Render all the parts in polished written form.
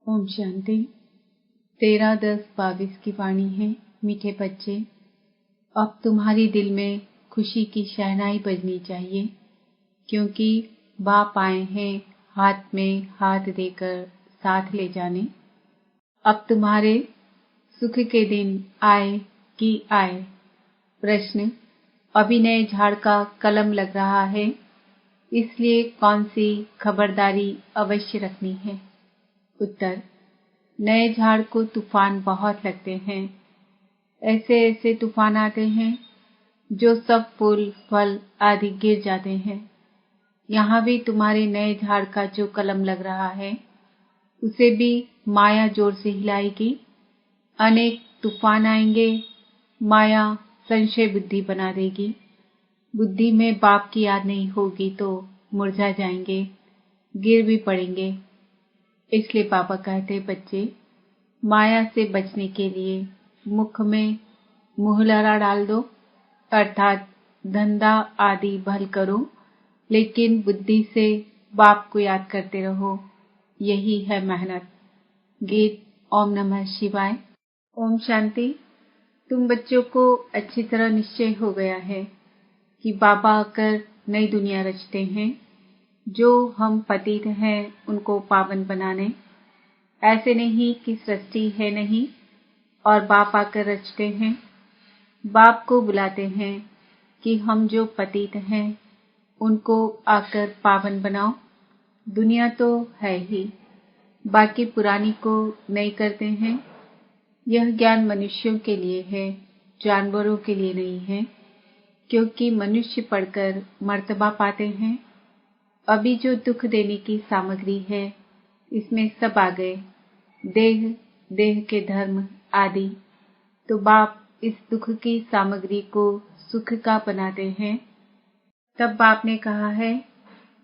ओम शांति। 13-10-22 की वाणी है। मीठे बच्चे, अब तुम्हारी दिल में खुशी की शहनाई बजनी चाहिए, क्योंकि बाप आए हैं हाथ में हाथ देकर साथ ले जाने। अब तुम्हारे सुख के दिन आए कि आए। प्रश्न: अभी नए झाड़ का कलम लग रहा है, इसलिए कौन सी खबरदारी अवश्य रखनी है? उत्तर: नए झाड़ को तूफान बहुत लगते हैं। ऐसे ऐसे तूफान आते हैं जो सब फूल फल आदि गिर जाते हैं। यहाँ भी तुम्हारे नए झाड़ का जो कलम लग रहा है, उसे भी माया जोर से हिलाएगी। अनेक तूफान आएंगे, माया संशय बुद्धि बना देगी। बुद्धि में बाप की याद नहीं होगी तो मुरझा जाएंगे, गिर भी पड़ेंगे। इसलिए पापा कहते, बच्चे, माया से बचने के लिए मुख में मुहलरा डाल दो, अर्थात धंधा आदि भल करो, लेकिन बुद्धि से बाप को याद करते रहो। यही है मेहनत। गीत ओम नमः शिवाय। ओम शांति। तुम बच्चों को अच्छी तरह निश्चय हो गया है कि बाबा आकर नई दुनिया रचते हैं, जो हम पतित हैं उनको पावन बनाने। ऐसे नहीं कि सृष्टि है नहीं और बाप आकर रचते हैं। बाप को बुलाते हैं कि हम जो पतित हैं उनको आकर पावन बनाओ। दुनिया तो है ही, बाकी पुरानी को नई करते हैं। यह ज्ञान मनुष्यों के लिए है, जानवरों के लिए नहीं है, क्योंकि मनुष्य पढ़कर मर्तबा पाते हैं। अभी जो दुख देने की सामग्री है, इसमें सब आ गए, देह, देह के धर्म आदि। तो बाप इस दुख की सामग्री को सुख का बनाते हैं। तब बाप ने कहा है,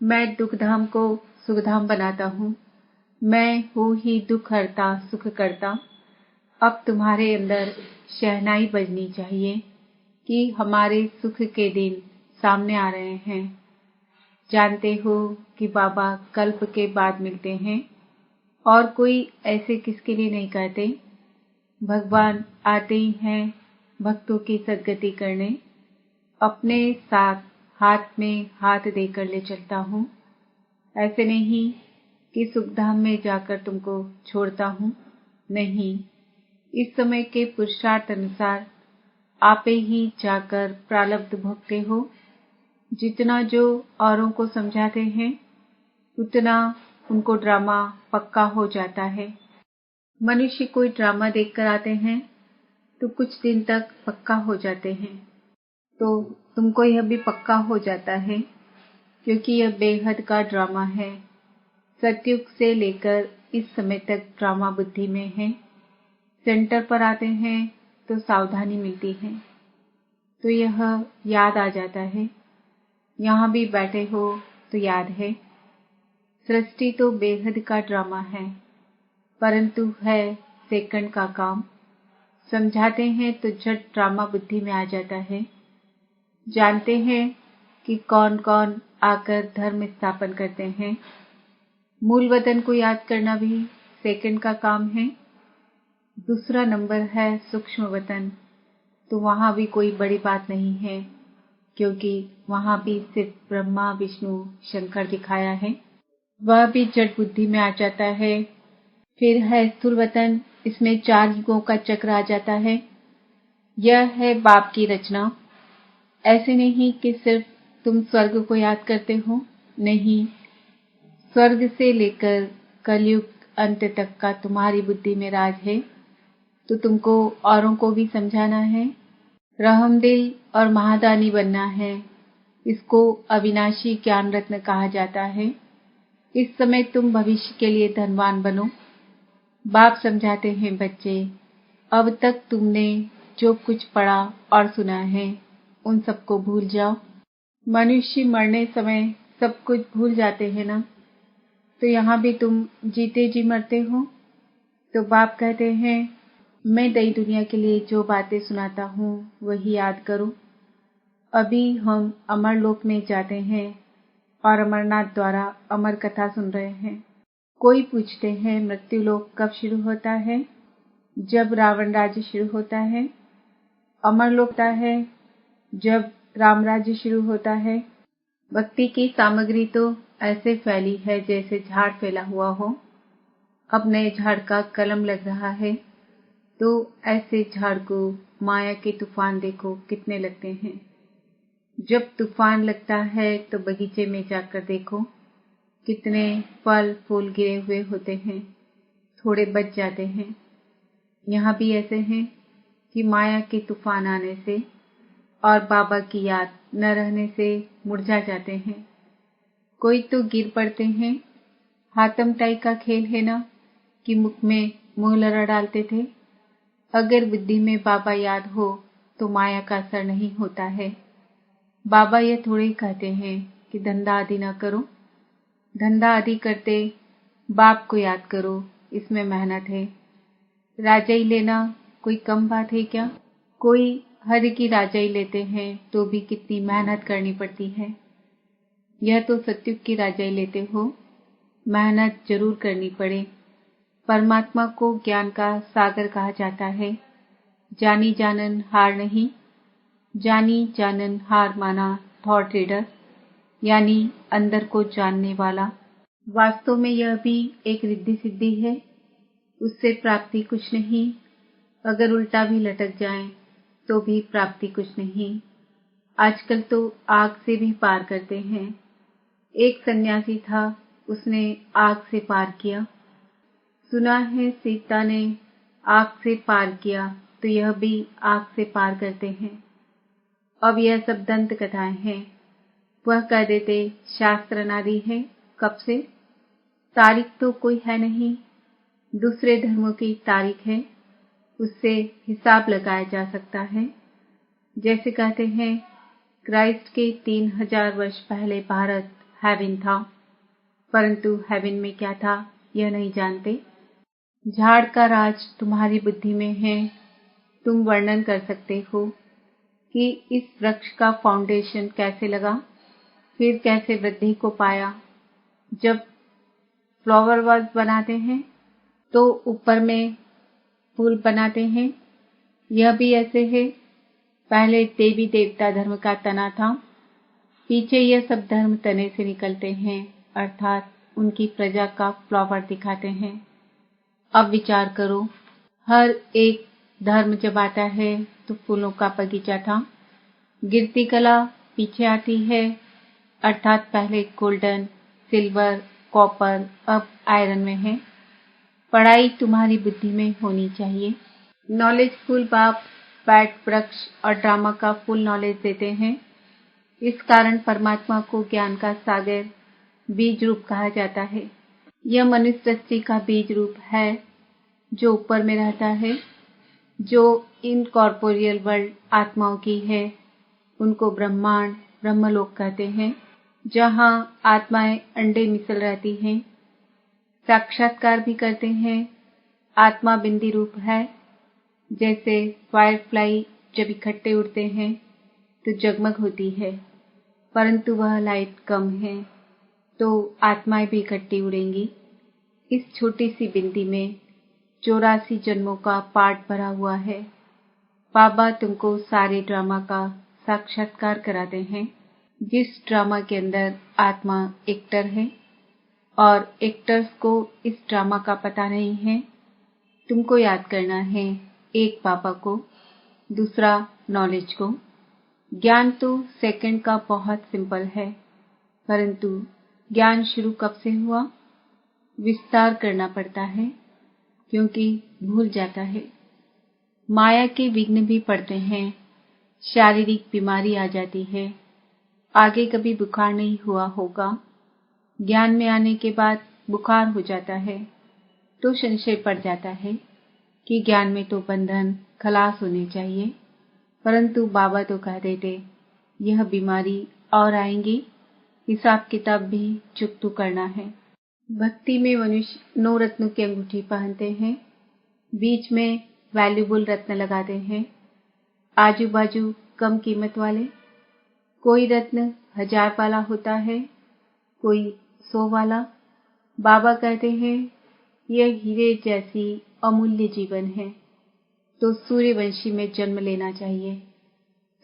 मैं दुखधाम को सुखधाम बनाता हूँ, मैं हूँ ही दुख हरता सुख करता। अब तुम्हारे अंदर शहनाई बजनी चाहिए कि हमारे सुख के दिन सामने आ रहे हैं। जानते हो कि बाबा कल्प के बाद मिलते हैं, और कोई ऐसे किसके लिए नहीं कहते। भगवान आते ही हैं भक्तों की सद्गति करने। अपने साथ हाथ में हाथ देकर ले चलता हूँ। ऐसे नहीं कि सुखधाम में जाकर तुमको छोड़ता हूँ, नहीं। इस समय के पुरुषार्थ अनुसार आपे ही जाकर प्रारब्ध भोगते हो। जितना जो औरों को समझाते हैं, उतना उनको ड्रामा पक्का हो जाता है। मनुष्य कोई ड्रामा देखकर आते हैं तो कुछ दिन तक पक्का हो जाते हैं, तो तुमको यह भी पक्का हो जाता है, क्योंकि यह बेहद का ड्रामा है। सतयुग से लेकर इस समय तक ड्रामा बुद्धि में है। सेंटर पर आते हैं तो सावधानी मिलती है, तो यह याद आ जाता है। यहाँ भी बैठे हो तो याद है। सृष्टि तो बेहद का ड्रामा है, परंतु है सेकंड का काम। समझाते हैं तो झट ड्रामा बुद्धि में आ जाता है। जानते हैं कि कौन कौन आकर धर्म स्थापन करते हैं। मूल वतन को याद करना भी सेकंड का काम है। दूसरा नंबर है सूक्ष्म वतन, तो वहाँ भी कोई बड़ी बात नहीं है, क्योंकि वहाँ भी सिर्फ ब्रह्मा विष्णु शंकर दिखाया है। वह भी जड़ बुद्धि में आ जाता है। फिर है स्थूल वतन, इसमें 4 युगों का चक्र आ जाता है। यह है बाप की रचना। ऐसे नहीं कि सिर्फ तुम स्वर्ग को याद करते हो, नहीं। स्वर्ग से लेकर कलयुग अंत तक का तुम्हारी बुद्धि में राज है, तो तुमको औरों को भी समझाना है। रहमदिल और महादानी बनना है। इसको अविनाशी ज्ञान रत्न कहा जाता है। इस समय तुम भविष्य के लिए धनवान बनो। बाप समझाते हैं, बच्चे, अब तक तुमने जो कुछ पढ़ा और सुना है, उन सबको भूल जाओ। मनुष्य मरने समय सब कुछ भूल जाते हैं ना, तो यहाँ भी तुम जीते जी मरते हो। तो बाप कहते हैं, मैं नई दुनिया के लिए जो बातें सुनाता हूँ वही याद करो। अभी हम अमरलोक में जाते हैं और अमरनाथ द्वारा अमर कथा सुन रहे हैं। कोई पूछते हैं मृत्यु लोक कब शुरू होता है? जब रावण राज्य शुरू होता है। अमर लोक होता है जब राम राज्य शुरू होता है। भक्ति की सामग्री तो ऐसे फैली है जैसे झाड़ फैला हुआ हो। अब नए झाड़ का कलम लग रहा है, तो ऐसे झाड़ को माया के तूफान देखो कितने लगते हैं। जब तूफान लगता है तो बगीचे में जाकर देखो कितने फल फूल गिरे हुए होते हैं, थोड़े बच जाते हैं। यहाँ भी ऐसे हैं कि माया के तूफान आने से और बाबा की याद न रहने से मुरझा जाते हैं। कोई तो गिर पड़ते हैं। हाथम ताई का खेल है ना कि मुख में मुहलरा डालते थे। अगर बुद्धि में बाबा याद हो तो माया का असर नहीं होता है। बाबा ये थोड़े कहते हैं कि धंधा आदि न करो। धंधा आदि करते बाप को याद करो, इसमें मेहनत है। राजाई लेना कोई कम बात है क्या? कोई हर की राजाई लेते हैं तो भी कितनी मेहनत करनी पड़ती है। यह तो सत्युग की राजाई लेते हो, मेहनत जरूर करनी पड़े। परमात्मा को ज्ञान का सागर कहा जाता है। जानी जानन हार नहीं, जानी जानन हार माना थॉट रीडर, यानी अंदर को जानने वाला। वास्तव में यह भी एक रिद्धि सिद्धि है, उससे प्राप्ति कुछ नहीं। अगर उल्टा भी लटक जाए तो भी प्राप्ति कुछ नहीं। आजकल तो आग से भी पार करते हैं। एक सन्यासी था, उसने आग से पार किया। सुना है सीता ने आग से पार किया, तो यह भी आग से पार करते हैं। अब यह सब दंत कथाएं हैं। वह कह देते शास्त्र अनादि है, कब से? तारीख तो कोई है नहीं, दूसरे धर्मों की तारीख है, उससे हिसाब लगाया जा सकता है। जैसे कहते हैं क्राइस्ट के 3000 वर्ष पहले भारत हेवन था, परंतु हेवन में क्या था यह नहीं जानते। झाड़ का राज तुम्हारी बुद्धि में है। तुम वर्णन कर सकते हो कि इस वृक्ष का फाउंडेशन कैसे लगा, फिर कैसे वृद्धि को पाया। जब फ्लावर वाज बनाते हैं तो ऊपर में फूल बनाते हैं। यह भी ऐसे है, पहले देवी देवता धर्म का तना था, पीछे यह सब धर्म तने से निकलते हैं, अर्थात उनकी प्रजा का फ्लावर दिखाते हैं। अब विचार करो, हर एक धर्म जब आता है तो फूलों का बगीचा था। गिरती कला पीछे आती है, अर्थात पहले गोल्डन, सिल्वर, कॉपर, अब आयरन में है। पढ़ाई तुम्हारी बुद्धि में होनी चाहिए। नॉलेजफुल बाप बैट वृक्ष और ड्रामा का फुल नॉलेज देते हैं। इस कारण परमात्मा को ज्ञान का सागर बीज रूप कहा जाता है। यह मनुष्य सृष्टि का बीज रूप है जो ऊपर में रहता है, जो इनकॉर्पोरियल वर्ल्ड आत्माओं की है। उनको ब्रह्मांड ब्रह्मलोक कहते हैं, जहाँ आत्माएं अंडे मिसल रहती हैं। साक्षात्कार भी करते हैं। आत्मा बिंदी रूप है। जैसे फायरफ्लाई जब इकट्ठे उड़ते हैं तो जगमग होती है, परंतु वह लाइट कम है, तो आत्माएं भी इकट्ठी उड़ेंगी। इस छोटी सी बिंदी में 84 जन्मों का पाठ भरा हुआ है। बाबा तुमको सारे ड्रामा का साक्षात्कार कराते हैं। जिस ड्रामा के अंदर आत्मा एक्टर है और एक्टर्स को इस ड्रामा का पता नहीं है, तुमको याद करना है एक बाबा को, दूसरा नॉलेज को। ज्ञान तो सेकंड का बहुत सिंपल है, परंतु ज्ञान शुरू कब से हुआ? विस्तार करना पड़ता है, क्योंकि भूल जाता है। माया के विघ्न भी पड़ते हैं, शारीरिक बीमारी आ जाती है। आगे कभी बुखार नहीं हुआ होगा, ज्ञान में आने के बाद बुखार हो जाता है, तो संशय पड़ जाता है कि ज्ञान में तो बंधन खलास होने चाहिए, परंतु बाबा तो कह देते यह बीमारी और आएंगी, हिसाब किताब भी चुकतू करना है। भक्ति में मनुष्य 9 रत्नों की अंगूठी पहनते हैं, बीच में वैल्यूबल रत्न लगाते हैं, आजू बाजू कम कीमत वाले। कोई रत्न 1000 वाला होता है, कोई 100 वाला, बाबा कहते हैं यह हीरे जैसी अमूल्य जीवन है तो सूर्यवंशी में जन्म लेना चाहिए।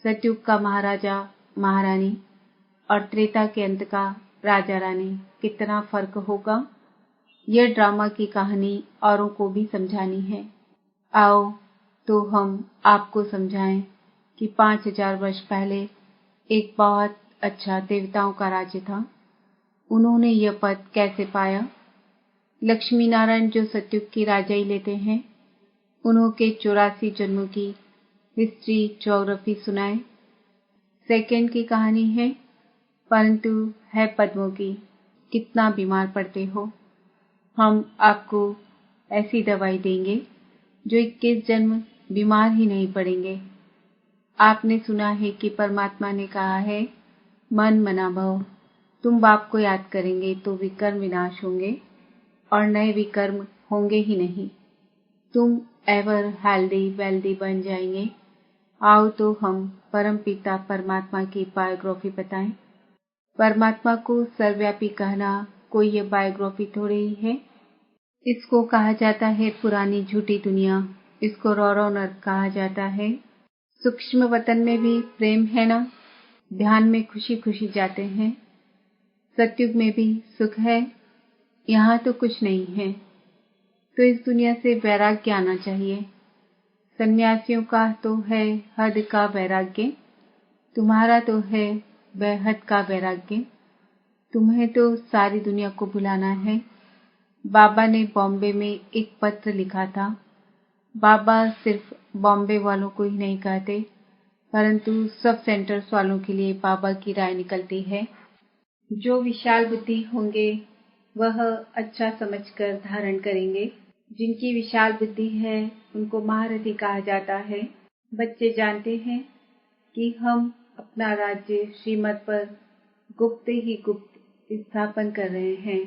सतयुग का महाराजा महारानी और त्रेता के अंत का राजा रानी, कितना फर्क होगा। यह ड्रामा की कहानी औरों को भी समझानी है। आओ तो हम आपको समझाएं कि 5000 वर्ष पहले एक बहुत अच्छा देवताओं का राज्य था। उन्होंने यह पद कैसे पाया। लक्ष्मी नारायण जो सतयुग की राजाई लेते हैं, उन्होंने 84 जन्मों की हिस्ट्री ज्योग्राफी सुनाए। सेकंड की कहानी है, परंतु है पद्मों की। कितना बीमार पड़ते हो, हम आपको ऐसी दवाई देंगे जो 21 जन्म बीमार ही नहीं पड़ेंगे। आपने सुना है कि परमात्मा ने कहा है, मन मना भव। तुम बाप को याद करेंगे तो विकर्म विनाश होंगे और नए विकर्म होंगे ही नहीं। तुम एवर हेल्दी वेल्दी बन जाएंगे। आओ तो हम परम पिता परमात्मा की बायोग्राफी बताएं। परमात्मा को सर्वव्यापी कहना कोई ये बायोग्राफी थोड़ी ही है। इसको कहा जाता है पुरानी झूठी दुनिया। इसको रौरव नर्क कहा जाता है। सूक्ष्म वतन में भी प्रेम है ना, ध्यान में खुशी खुशी जाते हैं। सतयुग में भी सुख है, यहाँ तो कुछ नहीं है। तो इस दुनिया से वैराग्य आना चाहिए। सन्यासियों का तो है हद का वैराग्य, तुम्हारा तो है बेहद का वैराग्य। तुम्हें तो सारी दुनिया को भुलाना है। बाबा ने बॉम्बे में एक पत्र लिखा था। बाबा सिर्फ बॉम्बे वालों को ही नहीं कहते, परंतु सब सेंटर्स वालों के लिए बाबा की राय निकलती है। जो विशाल बुद्धि होंगे वह अच्छा समझकर धारण करेंगे। जिनकी विशाल बुद्धि है उनको महारथी कहा जाता है। बच्चे जानते हैं कि हम अपना राज्य श्रीमत पर गुप्त ही गुप्त स्थापन कर रहे हैं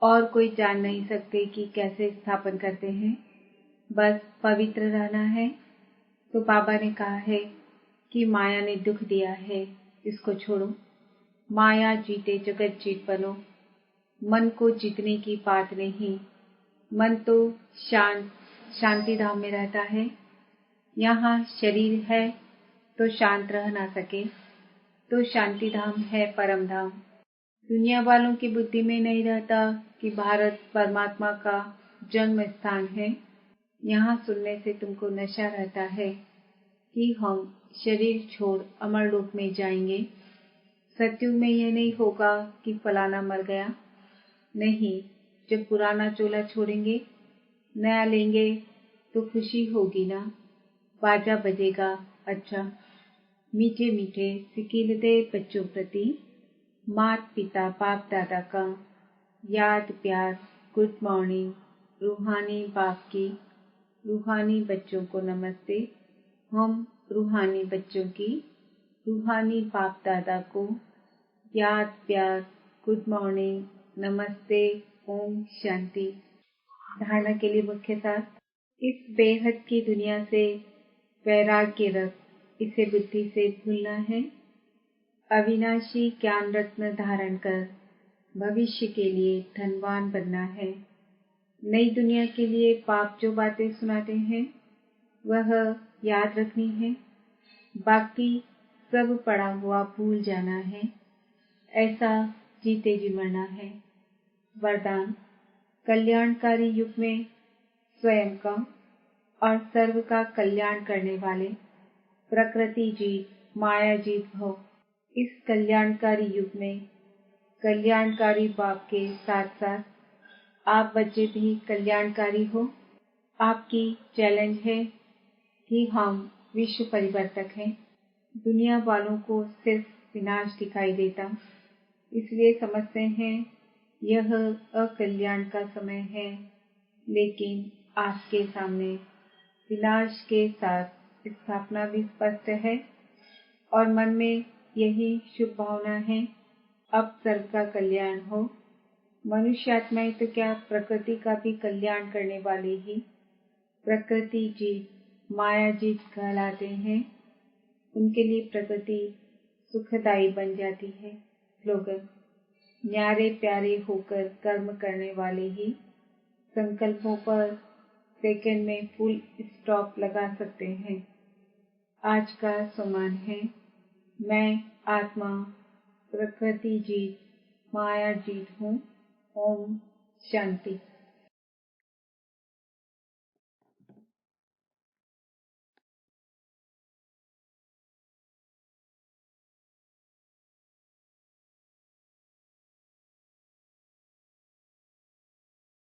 और कोई जान नहीं सकते कि कैसे स्थापन करते हैं। बस पवित्र रहना है। तो बाबा ने कहा है कि माया ने दुख दिया है, इसको छोड़ो। माया जीते जगत जीत बनो। मन को जीतने की बात नहीं। मन तो शांति धाम में रहता है। यहाँ शरीर है तो शांत रह ना सके, तो शांति धाम है परम धाम। दुनिया वालों की बुद्धि में नहीं रहता कि भारत परमात्मा का जन्म स्थान है। यहाँ सुनने से तुमको नशा रहता है कि हम शरीर छोड़ अमर लोक में जाएंगे। सतयुग में यह नहीं होगा कि फलाना मर गया। नहीं, जब पुराना चोला छोड़ेंगे नया लेंगे तो खुशी होगी ना। बाजा बजेगा। अच्छा, मीठे मीठे सिकीलते बच्चों प्रति मात पिता बाप दादा का याद प्यार गुड मॉर्निंग। रूहानी बाप की रूहानी बच्चों को नमस्ते। हम रूहानी बच्चों की रूहानी बाप दादा को याद प्यार गुड मॉर्निंग नमस्ते ओम शांति। धारणा के लिए मुख्य सार, इस बेहद की दुनिया से वैराग्य रख, इसे बुद्धि से भूलना है। अविनाशी ज्ञान रत्न धारण कर भविष्य के लिए धनवान बनना है। नई दुनिया के लिए पाप जो बातें सुनाते हैं वह याद रखनी है। बाकी सब पड़ा हुआ भूल जाना है। ऐसा जीते जी मरना है। वरदान, कल्याणकारी युग में स्वयं का और सर्व का कल्याण करने वाले प्रकृति जीत माया जीत भव। इस कल्याणकारी युग में कल्याणकारी बाप के साथ साथ आप बच्चे भी कल्याणकारी हो। आपकी चैलेंज है कि हम विश्व परिवर्तक हैं। दुनिया वालों को सिर्फ विनाश दिखाई देता, इसलिए समझते हैं यह अकल्याण का समय है। लेकिन आपके सामने विनाश के साथ स्थापना भी स्पष्ट है और मन में यही शुभ भावना है, अब सर्व का कल्याण हो। मनुष्य आत्माएं तो क्या, प्रकृति का भी कल्याण करने वाले ही प्रकृति जीत माया जीत कहलाते हैं। उनके लिए प्रकृति सुखदायी बन जाती है। स्लोगन, न्यारे प्यारे होकर कर्म करने वाले ही संकल्पों पर सेकंड में फुल स्टॉप लगा सकते हैं। आज का सम्मान है, मैं आत्मा प्रकृति जीत माया जीत हूँ। ओम शांति।